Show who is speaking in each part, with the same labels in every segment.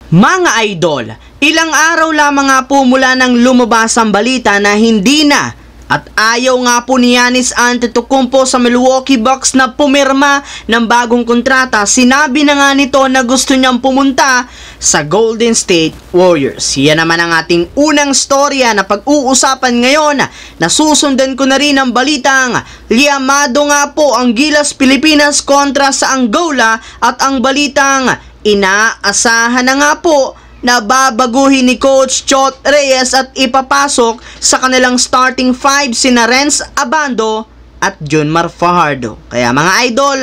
Speaker 1: Mga idol, ilang araw lamang nga po mula nang lumabas ang balita na hindi na at ayaw nga po ni Giannis Antetokounmpo sa Milwaukee Bucks na pumirma ng bagong kontrata. Sinabi na nga nito na gusto niyang pumunta sa Golden State Warriors. Yan naman ang ating unang storya na pag-uusapan ngayon. Nasusundan ko na rin ang balitang liyamado nga po ang Gilas Pilipinas kontra sa Angola at ang balitang inaasahan na nga po na babaguhin ni Coach Chot Reyes at ipapasok sa kanilang starting five sina Renz Abando at Junmar Fajardo. Kaya mga idol,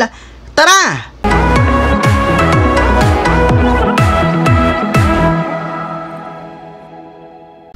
Speaker 1: tara!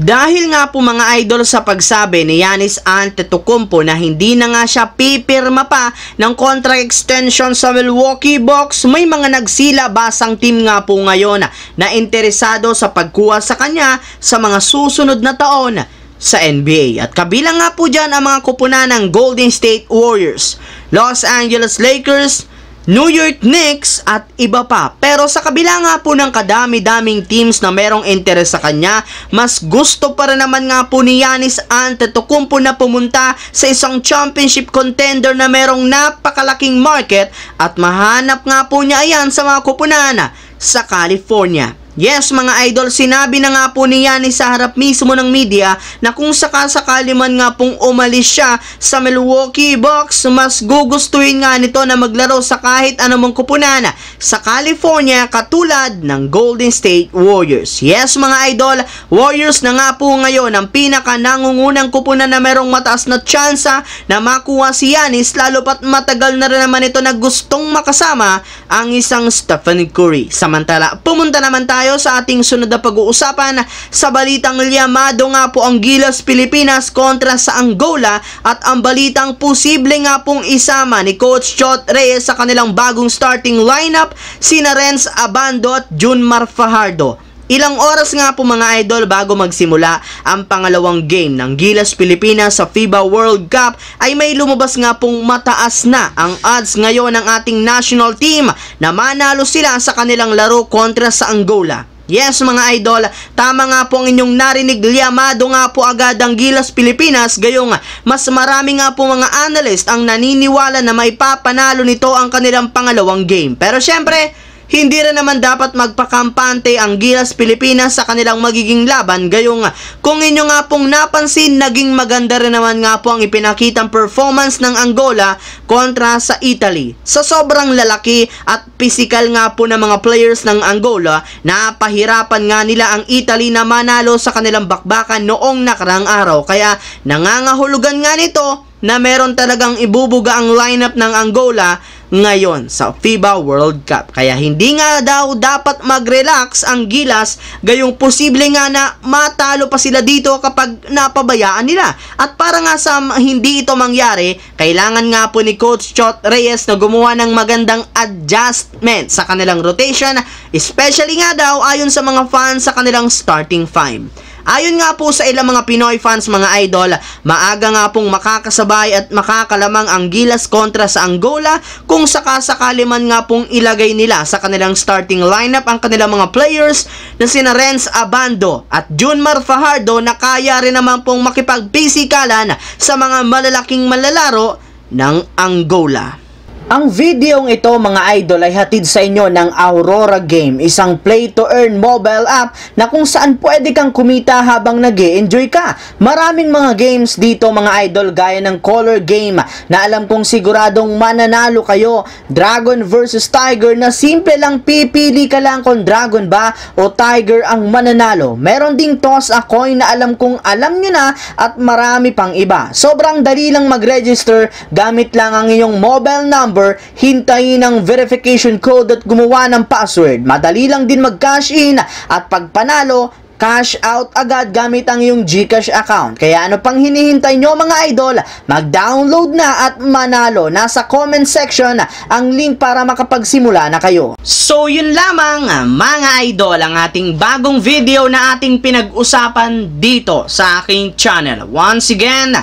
Speaker 1: Dahil nga po mga idol sa pagsabi ni Giannis Antetokounmpo na hindi na nga siya pipirma pa ng contract extension sa Milwaukee Bucks, may mga nagsilabasang team nga po ngayon na interesado sa pagkuha sa kanya sa mga susunod na taon sa NBA. At kabilang nga po dyan ang mga kupunan ng Golden State Warriors, Los Angeles Lakers, New York Knicks at iba pa. Pero sa kabila nga po ng kadami-daming teams na merong interes sa kanya, mas gusto pa rin naman nga po ni Giannis Antetokounmpo na pumunta sa isang championship contender na merong napakalaking market at mahanap nga po niya ayan sa mga kupunan sa California. Yes mga idol, sinabi na nga po ni Giannis sa harap mismo ng media na kung sakasakali man nga pong umalis siya sa Milwaukee Bucks, mas gugustuhin nga nito na maglaro sa kahit anumang kupunan sa California katulad ng Golden State Warriors. Yes mga idol, Warriors na nga po ngayon ang pinaka nangungunang kupunan na merong mataas na tsansa na makuha si Giannis, lalo pat matagal na rin naman ito na gustong makasama ang isang Stephen Curry. Samantala, pumunta naman tayo sa ating sunod na pag-uusapan sa balitang liyamado nga po ang Gilas Pilipinas kontra sa Angola at ang balitang posible nga pong isama ni Coach Chot Reyes sa kanilang bagong starting lineup sina Renz Abando at Junmar Fajardo. Ilang oras nga po mga idol bago magsimula ang pangalawang game ng Gilas Pilipinas sa FIBA World Cup ay may lumabas nga pong mataas na ang odds ngayon ng ating national team na manalo sila sa kanilang laro kontra sa Angola. Yes mga idol, tama nga po ang inyong narinig, liyamado nga po agad ang Gilas Pilipinas, gayong mas marami nga po mga analyst ang naniniwala na maipapanalo nito ang kanilang pangalawang game. Pero syempre, hindi rin naman dapat magpakampante ang Gilas Pilipinas sa kanilang magiging laban, gayong kung inyo nga pong napansin, naging maganda rin naman nga po ang ipinakitang performance ng Angola kontra sa Italy. Sa sobrang lalaki at physical nga po ng mga players ng Angola, napahirapan nga nila ang Italy na manalo sa kanilang bakbakan noong nakarang araw. Kaya nangangahulugan nga nito na meron talagang ibubuga ang lineup ng Angola ngayon sa FIBA World Cup. Kaya hindi nga daw dapat mag-relax ang Gilas, gayong posible nga na matalo pa sila dito kapag napabayaan nila. At para nga sa hindi ito mangyari, kailangan nga po ni Coach Chot Reyes na gumawa ng magandang adjustment sa kanilang rotation, especially nga daw ayon sa mga fans sa kanilang starting five. Ayon nga po sa ilang mga Pinoy fans mga idol, maaga nga pong makakasabay at makakalamang ang Gilas kontra sa Angola kung sakasakali man nga pong ilagay nila sa kanilang starting lineup ang kanilang mga players na sina Renz Abando at Junmar Fajardo na kaya rin naman pong makipag-pisikalan sa mga malalaking malalaro ng Angola. Ang videong ito mga idol ay hatid sa inyo ng Aurora Game, isang play-to-earn mobile app na kung saan pwede kang kumita habang nag-e-enjoy ka. Maraming mga games dito mga idol gaya ng Color Game na alam kong siguradong mananalo kayo, Dragon vs Tiger na simple lang pipili ka lang kung Dragon ba o Tiger ang mananalo. Meron ding Toss a Coin na alam kong alam nyo na at marami pang iba. Sobrang dali lang mag-register gamit lang ang iyong mobile number, hintayin ang verification code at gumawa ng password. Madali lang din mag-cash in at pag panalo, cash out agad gamit ang iyong GCash account. Kaya ano pang hinihintay nyo mga idol? Mag-download na at manalo. Nasa comment section ang link para makapagsimula na kayo. So yun lamang mga idol ang ating bagong video na ating pinag-usapan dito sa aking channel. Once again,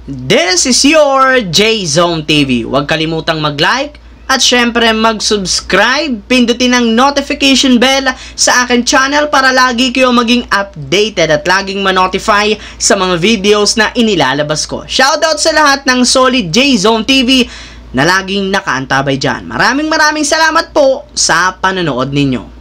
Speaker 1: this is your J-Zone TV. Huwag kalimutang mag-like, At syempre mag-subscribe, pindutin ang notification bell sa akin channel para lagi kayo maging updated at laging ma-notify sa mga videos na inilalabas ko. Shoutout sa lahat ng Solid J Zone TV na laging nakaantabay dyan. Maraming salamat po sa panonood ninyo.